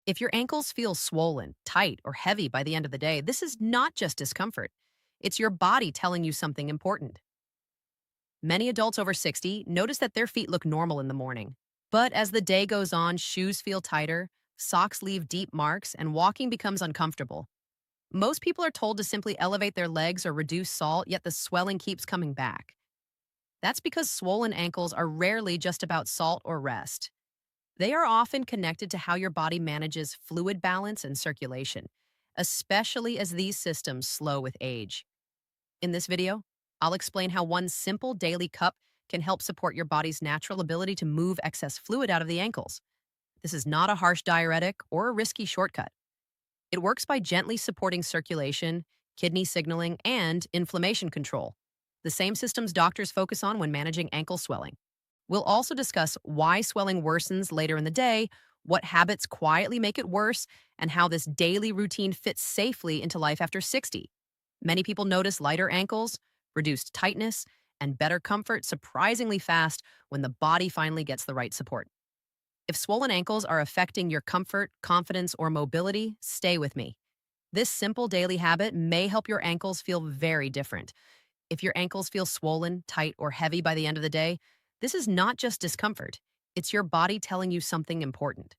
If your ankles feel swollen, tight, or heavy by the end of the day, this is not just discomfort. It's your body telling you something important. Many adults over 60 notice that their feet look normal in the morning. But as the day goes on, shoes feel tighter, socks leave deep marks, and walking becomes uncomfortable. Most people are told to simply elevate their legs or reduce salt, yet the swelling keeps coming back. That's because swollen ankles are rarely just about salt or rest. They are often connected to how your body manages fluid balance and circulation, especially as these systems slow with age. In this video, I'll explain how one simple daily cup can help support your body's natural ability to move excess fluid out of the ankles. This is not a harsh diuretic or a risky shortcut. It works by gently supporting circulation, kidney signaling, and inflammation control, the same systems doctors focus on when managing ankle swelling. We'll also discuss why swelling worsens later in the day, what habits quietly make it worse, and how this daily routine fits safely into life after 60. Many people notice lighter ankles, reduced tightness, and better comfort surprisingly fast when the body finally gets the right support. If swollen ankles are affecting your comfort, confidence, or mobility, stay with me. This simple daily habit may help your ankles feel very different. If your ankles feel swollen, tight, or heavy by the end of the day, this is not just discomfort. It's your body telling you something important.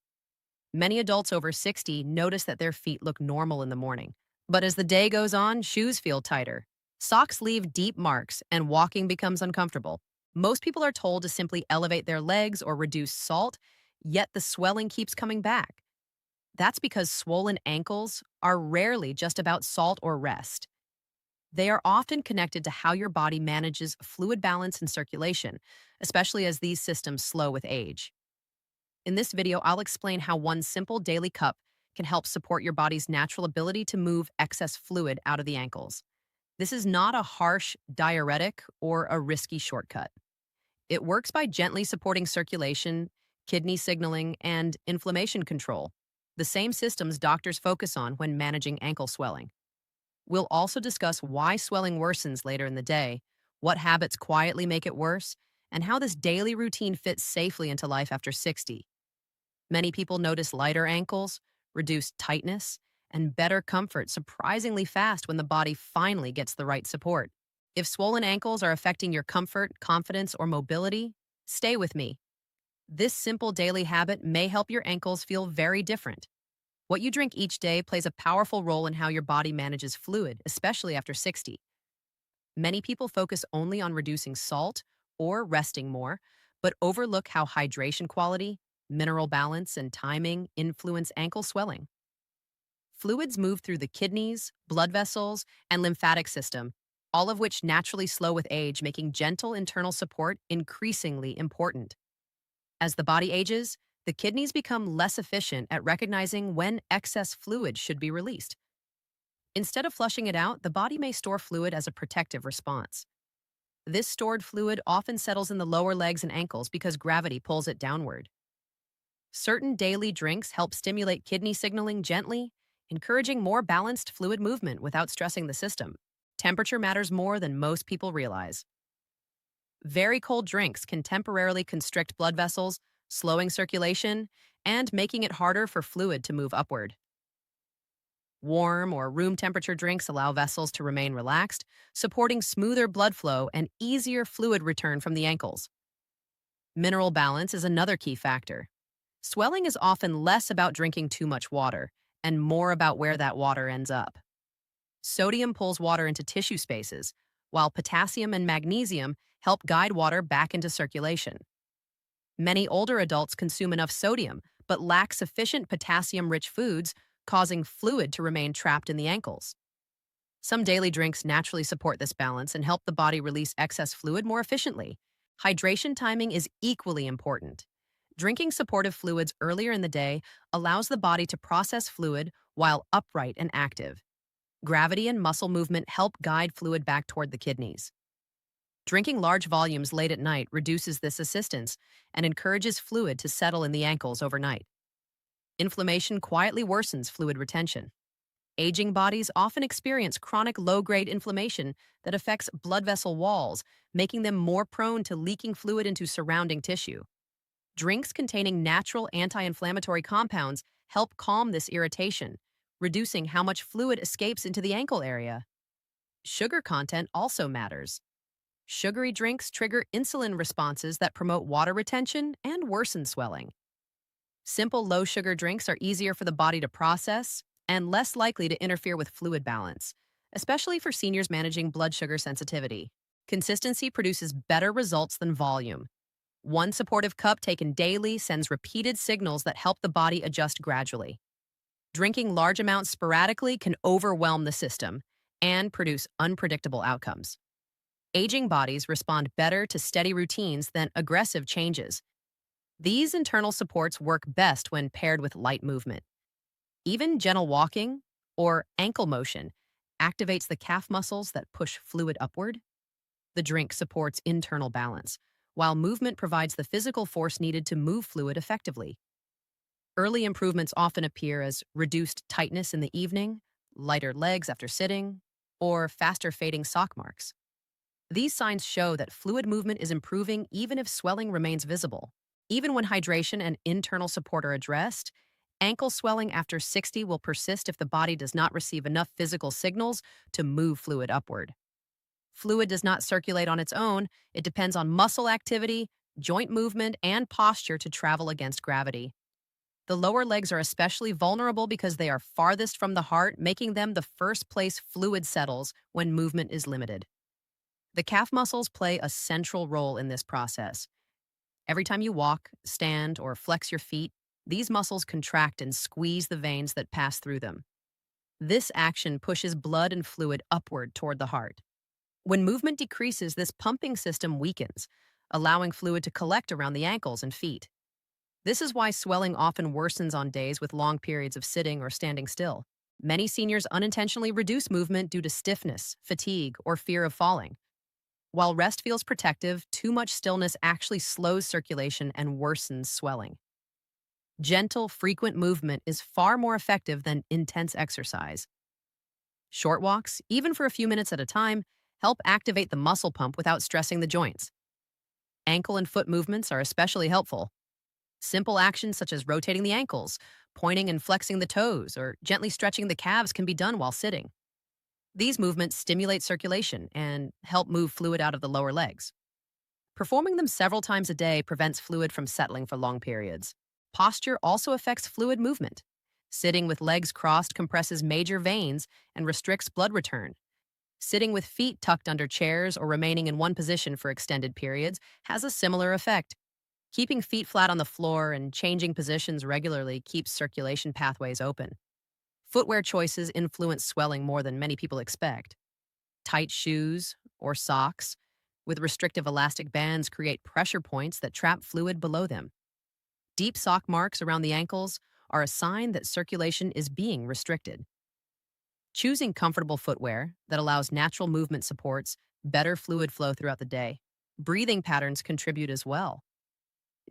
Many adults over 60 notice that their feet look normal in the morning. But as the day goes on, shoes feel tighter. Socks leave deep marks, and walking becomes uncomfortable. Most people are told to simply elevate their legs or reduce salt, yet the swelling keeps coming back. That's because swollen ankles are rarely just about salt or rest. They are often connected to how your body manages fluid balance and circulation, especially as these systems slow with age. In this video, I'll explain how one simple daily cup can help support your body's natural ability to move excess fluid out of the ankles. This is not a harsh diuretic or a risky shortcut. It works by gently supporting circulation, kidney signaling, and inflammation control, the same systems doctors focus on when managing ankle swelling. We'll also discuss why swelling worsens later in the day, what habits quietly make it worse, and how this daily routine fits safely into life after 60. Many people notice lighter ankles, reduced tightness, and better comfort surprisingly fast when the body finally gets the right support. If swollen ankles are affecting your comfort, confidence, or mobility, stay with me. This simple daily habit may help your ankles feel very different. What you drink each day plays a powerful role in how your body manages fluid, especially after 60. Many people focus only on reducing salt or resting more, but overlook how hydration quality, mineral balance, and timing influence ankle swelling. Fluids move through the kidneys, blood vessels, and lymphatic system, all of which naturally slow with age, making gentle internal support increasingly important. As the body ages, the kidneys become less efficient at recognizing when excess fluid should be released. Instead of flushing it out, the body may store fluid as a protective response. This stored fluid often settles in the lower legs and ankles because gravity pulls it downward. Certain daily drinks help stimulate kidney signaling gently, encouraging more balanced fluid movement without stressing the system. Temperature matters more than most people realize. Very cold drinks can temporarily constrict blood vessels, slowing circulation, and making it harder for fluid to move upward. Warm or room temperature drinks allow vessels to remain relaxed, supporting smoother blood flow and easier fluid return from the ankles. Mineral balance is another key factor. Swelling is often less about drinking too much water and more about where that water ends up. Sodium pulls water into tissue spaces, while potassium and magnesium help guide water back into circulation. Many older adults consume enough sodium but lack sufficient potassium-rich foods, causing fluid to remain trapped in the ankles. Some daily drinks naturally support this balance and help the body release excess fluid more efficiently. Hydration timing is equally important. Drinking supportive fluids earlier in the day allows the body to process fluid while upright and active. Gravity and muscle movement help guide fluid back toward the kidneys. Drinking large volumes late at night reduces this assistance and encourages fluid to settle in the ankles overnight. Inflammation quietly worsens fluid retention. Aging bodies often experience chronic low-grade inflammation that affects blood vessel walls, making them more prone to leaking fluid into surrounding tissue. Drinks containing natural anti-inflammatory compounds help calm this irritation, reducing how much fluid escapes into the ankle area. Sugar content also matters. Sugary drinks trigger insulin responses that promote water retention and worsen swelling. Simple low sugar drinks are easier for the body to process and less likely to interfere with fluid balance, especially for seniors managing blood sugar sensitivity. Consistency produces better results than volume. One supportive cup taken daily sends repeated signals that help the body adjust gradually. Drinking large amounts sporadically can overwhelm the system and produce unpredictable outcomes. Aging bodies respond better to steady routines than aggressive changes. These internal supports work best when paired with light movement. Even gentle walking or ankle motion activates the calf muscles that push fluid upward. The drink supports internal balance, while movement provides the physical force needed to move fluid effectively. Early improvements often appear as reduced tightness in the evening, lighter legs after sitting, or faster fading sock marks. These signs show that fluid movement is improving even if swelling remains visible. Even when hydration and internal support are addressed, ankle swelling after 60 will persist if the body does not receive enough physical signals to move fluid upward. Fluid does not circulate on its own. It depends on muscle activity, joint movement, and posture to travel against gravity. The lower legs are especially vulnerable because they are farthest from the heart, making them the first place fluid settles when movement is limited. The calf muscles play a central role in this process. Every time you walk, stand, or flex your feet, these muscles contract and squeeze the veins that pass through them. This action pushes blood and fluid upward toward the heart. When movement decreases, this pumping system weakens, allowing fluid to collect around the ankles and feet. This is why swelling often worsens on days with long periods of sitting or standing still. Many seniors unintentionally reduce movement due to stiffness, fatigue, or fear of falling. While rest feels protective, too much stillness actually slows circulation and worsens swelling. Gentle, frequent movement is far more effective than intense exercise. Short walks, even for a few minutes at a time, help activate the muscle pump without stressing the joints. Ankle and foot movements are especially helpful. Simple actions such as rotating the ankles, pointing and flexing the toes, or gently stretching the calves can be done while sitting. These movements stimulate circulation and help move fluid out of the lower legs. Performing them several times a day prevents fluid from settling for long periods. Posture also affects fluid movement. Sitting with legs crossed compresses major veins and restricts blood return. Sitting with feet tucked under chairs or remaining in one position for extended periods has a similar effect. Keeping feet flat on the floor and changing positions regularly keeps circulation pathways open. Footwear choices influence swelling more than many people expect. Tight shoes or socks with restrictive elastic bands create pressure points that trap fluid below them. Deep sock marks around the ankles are a sign that circulation is being restricted. Choosing comfortable footwear that allows natural movement supports better fluid flow throughout the day. Breathing patterns contribute as well.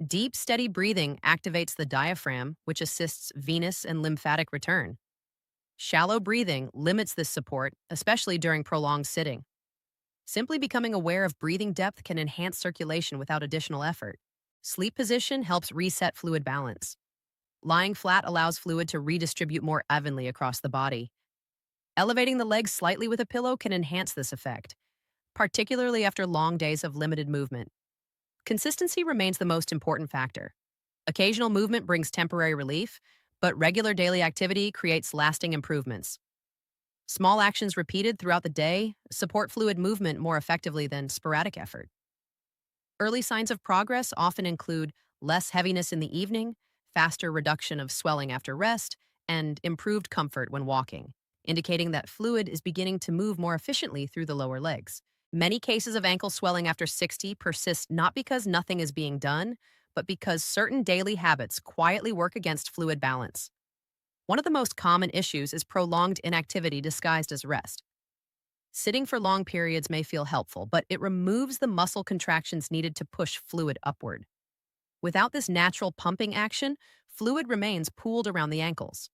Deep, steady breathing activates the diaphragm, which assists venous and lymphatic return. Shallow breathing limits this support, especially during prolonged sitting. Simply becoming aware of breathing depth can enhance circulation without additional effort. Sleep position helps reset fluid balance. Lying flat allows fluid to redistribute more evenly across the body. Elevating the legs slightly with a pillow can enhance this effect, particularly after long days of limited movement. Consistency remains the most important factor. Occasional movement brings temporary relief, but regular daily activity creates lasting improvements. Small actions repeated throughout the day support fluid movement more effectively than sporadic effort. Early signs of progress often include less heaviness in the evening, faster reduction of swelling after rest, and improved comfort when walking, indicating that fluid is beginning to move more efficiently through the lower legs. Many cases of ankle swelling after 60 persist not because nothing is being done, but because certain daily habits quietly work against fluid balance. One of the most common issues is prolonged inactivity disguised as rest. Sitting for long periods may feel helpful, but it removes the muscle contractions needed to push fluid upward. Without this natural pumping action, fluid remains pooled around the ankles.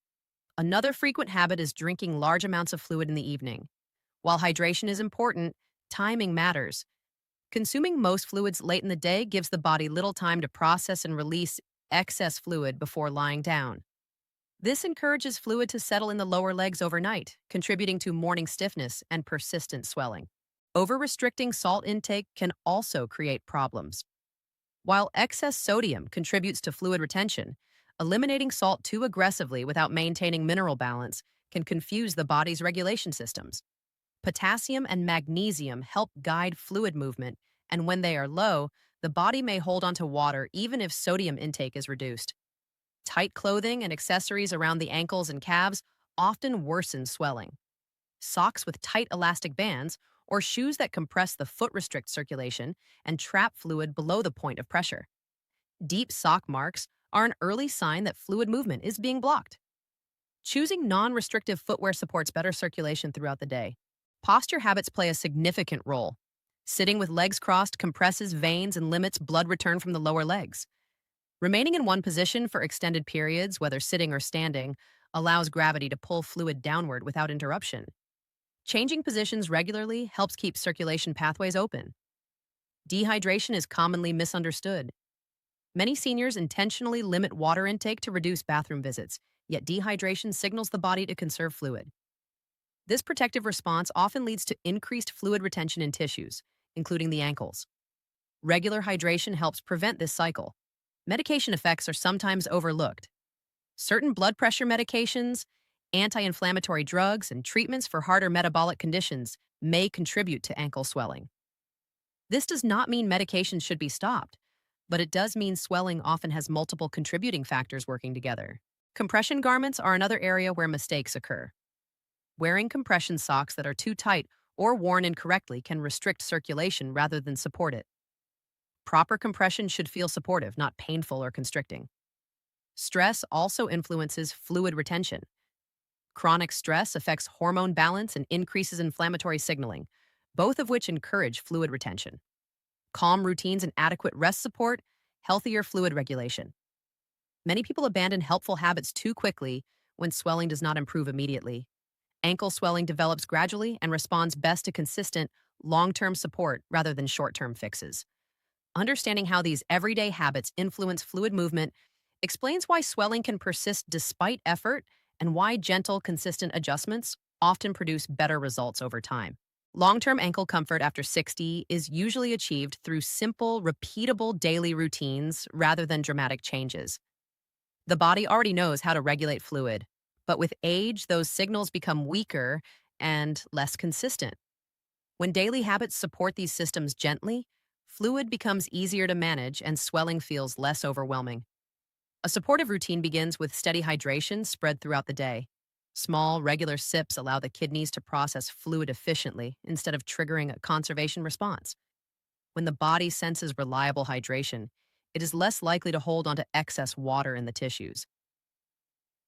Another frequent habit is drinking large amounts of fluid in the evening. While hydration is important, timing matters. Consuming most fluids late in the day gives the body little time to process and release excess fluid before lying down. This encourages fluid to settle in the lower legs overnight, contributing to morning stiffness and persistent swelling. Over-restricting salt intake can also create problems. While excess sodium contributes to fluid retention, eliminating salt too aggressively without maintaining mineral balance can confuse the body's regulation systems. Potassium and magnesium help guide fluid movement, and when they are low, the body may hold onto water even if sodium intake is reduced. Tight clothing and accessories around the ankles and calves often worsen swelling. Socks with tight elastic bands or shoes that compress the foot restrict circulation and trap fluid below the point of pressure. Deep sock marks are an early sign that fluid movement is being blocked. Choosing non-restrictive footwear supports better circulation throughout the day. Posture habits play a significant role. Sitting with legs crossed compresses veins and limits blood return from the lower legs. Remaining in one position for extended periods, whether sitting or standing, allows gravity to pull fluid downward without interruption. Changing positions regularly helps keep circulation pathways open. Dehydration is commonly misunderstood. Many seniors intentionally limit water intake to reduce bathroom visits, yet dehydration signals the body to conserve fluid. This protective response often leads to increased fluid retention in tissues, including the ankles. Regular hydration helps prevent this cycle. Medication effects are sometimes overlooked. Certain blood pressure medications, anti-inflammatory drugs, and treatments for harder metabolic conditions may contribute to ankle swelling. This does not mean medications should be stopped, but it does mean swelling often has multiple contributing factors working together. Compression garments are another area where mistakes occur. Wearing compression socks that are too tight or worn incorrectly can restrict circulation rather than support it. Proper compression should feel supportive, not painful or constricting. Stress also influences fluid retention. Chronic stress affects hormone balance and increases inflammatory signaling, both of which encourage fluid retention. Calm routines and adequate rest support healthier fluid regulation. Many people abandon helpful habits too quickly when swelling does not improve immediately. Ankle swelling develops gradually and responds best to consistent, long-term support rather than short-term fixes. Understanding how these everyday habits influence fluid movement explains why swelling can persist despite effort and why gentle, consistent adjustments often produce better results over time. Long-term ankle comfort after 60 is usually achieved through simple, repeatable daily routines rather than dramatic changes. The body already knows how to regulate fluid, but with age, those signals become weaker and less consistent. When daily habits support these systems gently, fluid becomes easier to manage and swelling feels less overwhelming. A supportive routine begins with steady hydration spread throughout the day. Small, regular sips allow the kidneys to process fluid efficiently instead of triggering a conservation response. When the body senses reliable hydration, it is less likely to hold onto excess water in the tissues.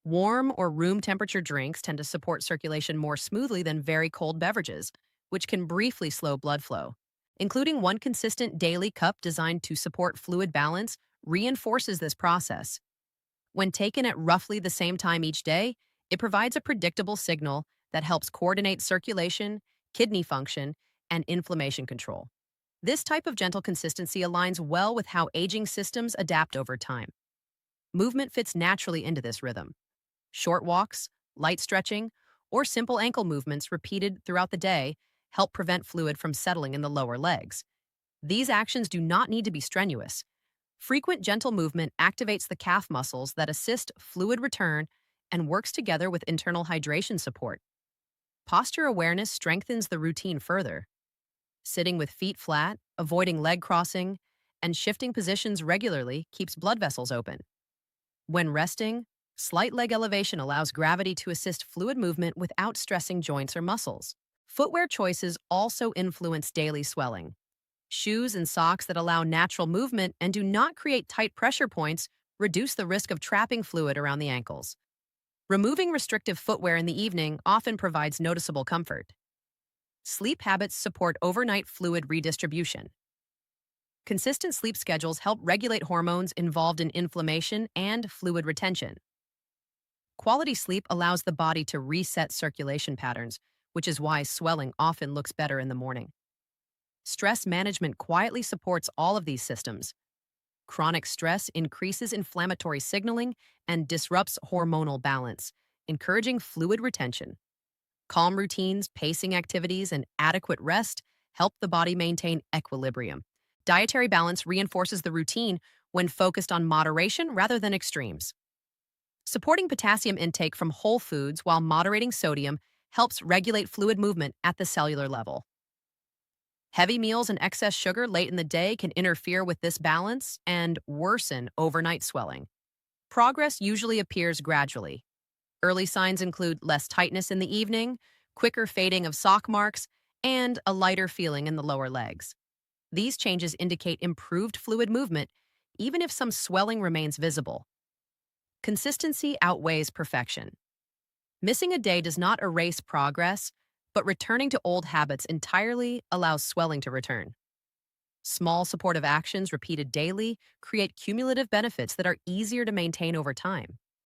Warm or room temperature drinks tend to support circulation more smoothly than very cold beverages, which can briefly slow blood flow. Including one consistent daily cup designed to support fluid balance reinforces this process. When taken at roughly the same time each day, it provides a predictable signal that helps coordinate circulation, kidney function, and inflammation control. This type of gentle consistency aligns well with how aging systems adapt over time. Movement fits naturally into this rhythm. Short walks, light stretching, or simple ankle movements repeated throughout the day help prevent fluid from settling in the lower legs. These actions do not need to be strenuous. Frequent gentle movement activates the calf muscles that assist fluid return and works together with internal hydration support. Posture awareness strengthens the routine further. Sitting with feet flat, avoiding leg crossing, and shifting positions regularly keeps blood vessels open. When resting, slight leg elevation allows gravity to assist fluid movement without stressing joints or muscles. Footwear choices also influence daily swelling. Shoes and socks that allow natural movement and do not create tight pressure points reduce the risk of trapping fluid around the ankles. Removing restrictive footwear in the evening often provides noticeable comfort. Sleep habits support overnight fluid redistribution. Consistent sleep schedules help regulate hormones involved in inflammation and fluid retention. Quality sleep allows the body to reset circulation patterns, which is why swelling often looks better in the morning. Stress management quietly supports all of these systems. Chronic stress increases inflammatory signaling and disrupts hormonal balance, encouraging fluid retention. Calm routines, pacing activities, and adequate rest help the body maintain equilibrium. Dietary balance reinforces the routine when focused on moderation rather than extremes. Supporting potassium intake from whole foods while moderating sodium helps regulate fluid movement at the cellular level. Heavy meals and excess sugar late in the day can interfere with this balance and worsen overnight swelling. Progress usually appears gradually. Early signs include less tightness in the evening, quicker fading of sock marks, and a lighter feeling in the lower legs. These changes indicate improved fluid movement, even if some swelling remains visible. Consistency outweighs perfection. Missing a day does not erase progress, but returning to old habits entirely allows swelling to return. Small supportive actions repeated daily create cumulative benefits that are easier to maintain over time.